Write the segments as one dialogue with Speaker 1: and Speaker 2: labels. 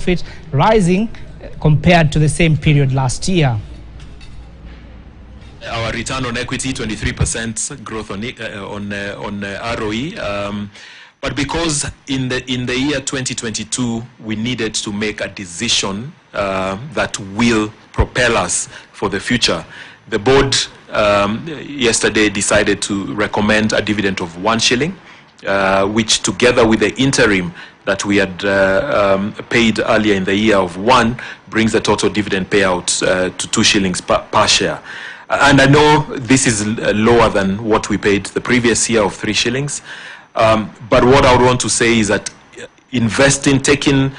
Speaker 1: profit rising compared to the same period last year.
Speaker 2: Our return on equity, 23% growth on ROE. But because in the year 2022, we needed to make a decision that will propel us for the future, the board yesterday decided to recommend a dividend of 1 shilling, which together with the interim that we had paid earlier in the year of 1, brings the total dividend payout to 2 shillings per share. And I know this is lower than what we paid the previous year of 3 shillings. But what I would want to say is that taking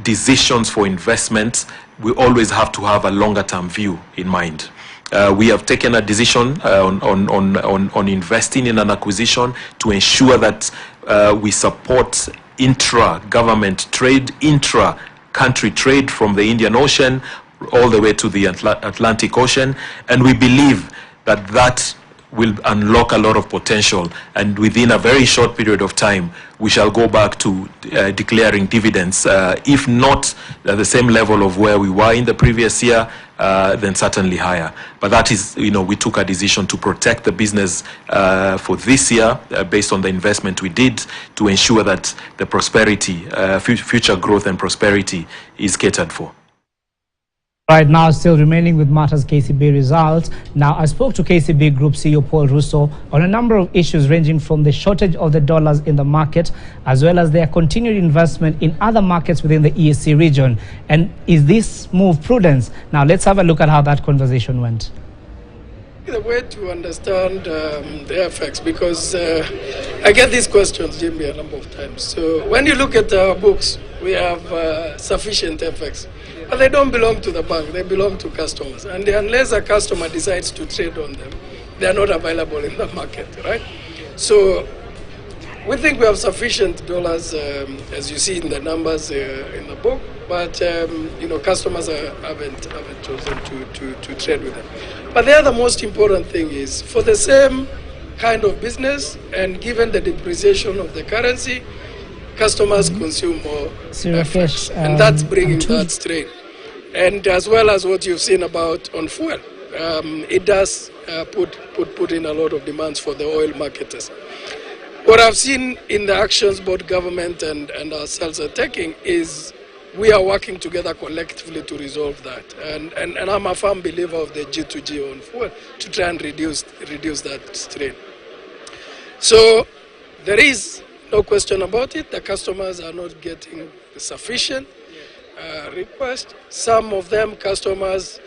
Speaker 2: decisions for investment, we always have to have a longer term view in mind. We have taken a decision on investing in an acquisition to ensure that we support intra-government trade, intra-country trade from the Indian Ocean all the way to the Atlantic Ocean, and we believe that that will unlock a lot of potential, and within a very short period of time we shall go back to declaring dividends, if not at the same level of where we were in the previous year, then certainly higher. But that is, we took a decision to protect the business for this year based on the investment we did to ensure that the prosperity, future growth and prosperity is catered for.
Speaker 1: Right now, still remaining with matters KCB results. Now, I spoke to KCB Group CEO Paul Russo on a number of issues ranging from the shortage of the dollars in the market, as well as their continued investment in other markets within the EAC region. And is this move prudence? Now, let's have a look at how that conversation went.
Speaker 3: The way to understand the effects, because I get these questions, Jimmy, a number of times. So when you look at our books, we have sufficient effects. But they don't belong to the bank, they belong to customers. And unless a customer decides to trade on them, they are not available in the market, right? So we think we have sufficient dollars, as you see in the numbers in the book, but customers haven't chosen to trade with them. But the other most important thing is, for the same kind of business, and given the depreciation of the currency, customers consume more FX, and that's bringing that strain. And as well as what you've seen about on fuel, it does put in a lot of demands for the oil marketers. What I've seen in the actions both government and ourselves are taking is we are working together collectively to resolve that. And I'm a firm believer of the G2G on fuel to try and reduce that strain. So there is no question about it. The customers are not getting sufficient request. Some of them customers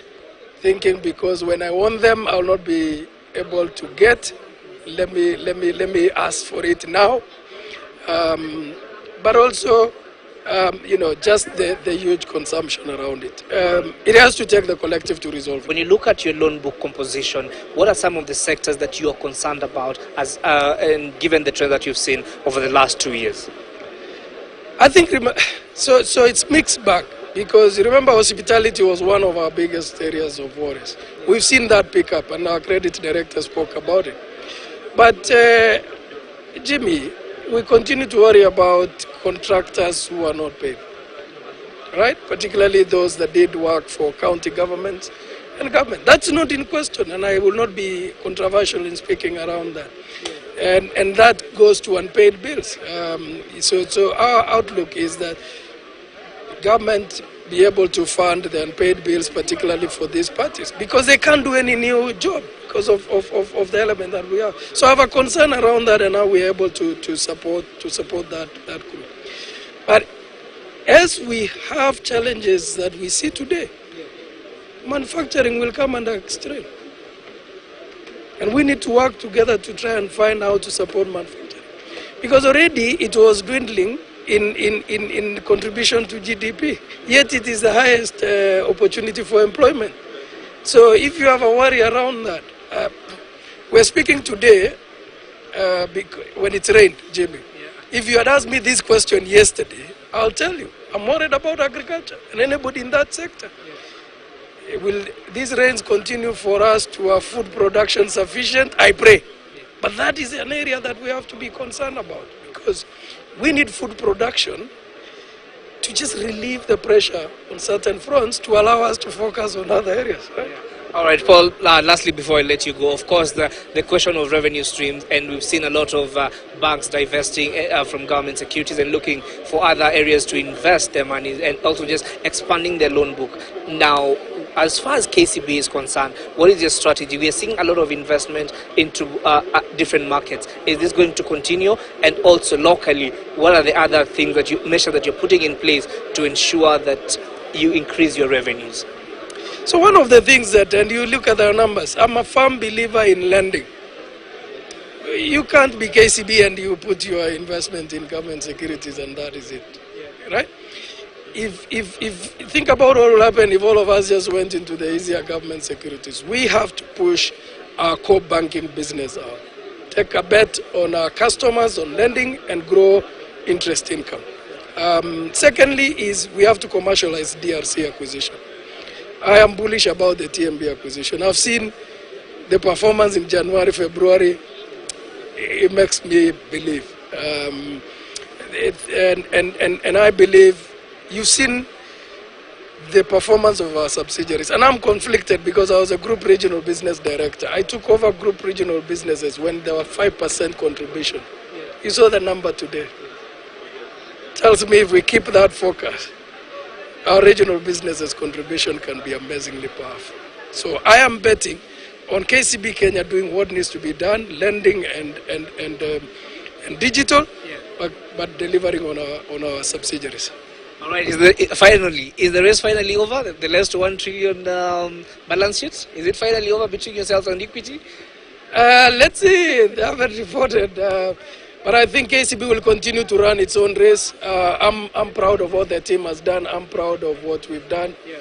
Speaker 3: thinking, because when I want them I'll not be able to get, let me ask for it now. But also just the huge consumption around it. It has to take the collective to resolve it.
Speaker 4: When you look at your loan book composition, what are some of the sectors that you are concerned about as and given the trend that you've seen over the last 2 years?
Speaker 3: I think so it's mixed bag, because remember hospitality was one of our biggest areas of worries. We've seen that pick up, and our credit director spoke about it. But Jimmy, we continue to worry about contractors who are not paid, right? Particularly those that did work for county governments and government. That's not in question, and I will not be controversial in speaking around that. And that goes to unpaid bills. So our outlook is that government be able to fund the unpaid bills, particularly for these parties, because they can't do any new job because of the element that we have. So I have a concern around that, and now we're able to support that group. But as we have challenges that we see today, manufacturing will come under strain. And we need to work together to try and find how to support manufacturing. Because already it was dwindling in contribution to GDP, yet it is the highest opportunity for employment. So if you have a worry around that, we're speaking today when it rained, Jimmy. Yeah. If you had asked me this question yesterday, I'll tell you, I'm worried about agriculture and anybody in that sector. Yeah. Will these rains continue for us to have food production sufficient? I pray. But that is an area that we have to be concerned about, because we need food production to just relieve the pressure on certain fronts to allow us to focus on other areas. Right?
Speaker 4: Yeah. All right, Paul, lastly, before I let you go, of course, the question of revenue streams, and we've seen a lot of banks divesting from government securities and looking for other areas to invest their money, and also just expanding their loan book. Now, as far as KCB is concerned, what is your strategy? We are seeing a lot of investment into different markets. Is this going to continue? And also locally, what are the other things that measures that you're putting in place to ensure that you increase your revenues?
Speaker 3: So one of the things that, and you look at our numbers, I'm a firm believer in lending. You can't be KCB and you put your investment in government securities and that is it, right? If think about what will happen if all of us just went into the easier government securities. We have to push our core banking business out. Take a bet on our customers, on lending, and grow interest income. Secondly is we have to commercialize DRC acquisition. I am bullish about the TMB acquisition. I've seen the performance in January, February. It makes me believe. And I believe you've seen the performance of our subsidiaries. And I'm conflicted because I was a group regional business director. I took over group regional businesses when there were 5% contribution. You saw the number today. Tells me if we keep that focus, our regional businesses' contribution can be amazingly powerful. So I am betting on KCB Kenya doing what needs to be done, lending and digital, but delivering on our subsidiaries.
Speaker 4: All right. Is the race finally over? The last 1 trillion balance sheet? Is it finally over between yourselves and equity?
Speaker 3: Let's see. They haven't reported. But I think KCB will continue to run its own race. I'm proud of what the team has done. I'm proud of what we've done. Yeah.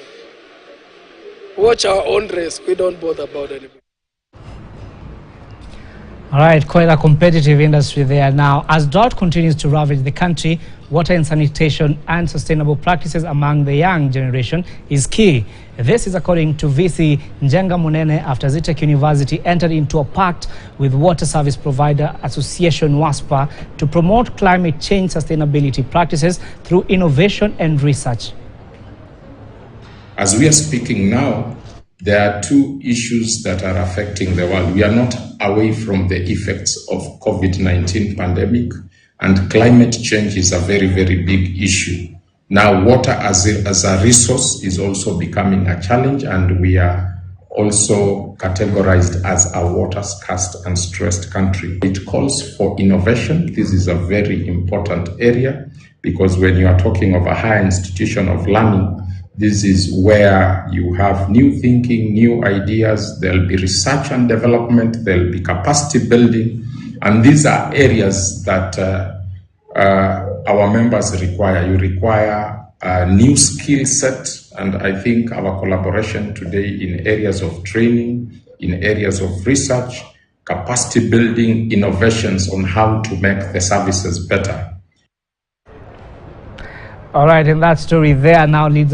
Speaker 3: Watch our own race. We don't bother about anything.
Speaker 1: All right, quite a competitive industry there. Now, as drought continues to ravage the country, water and sanitation and sustainable practices among the young generation is key. This is according to VC Njenga Munene after Zitech University entered into a pact with Water Service Provider Association WASPA to promote climate change sustainability practices through innovation and research.
Speaker 5: As we are speaking now, there are two issues that are affecting the world. We are not away from the effects of COVID-19 pandemic, and climate change is a very, very big issue. Now, water as a resource is also becoming a challenge, and we are also categorized as a water-scarce and stressed country. It calls for innovation. This is a very important area because when you are talking of a higher institution of learning, this is where you have new thinking, new ideas. There'll be research and development. There'll be capacity building. And these are areas that our members require. You require a new skill set. And I think our collaboration today in areas of training, in areas of research, capacity building, innovations on how to make the services better.
Speaker 1: All right, and that story there now leads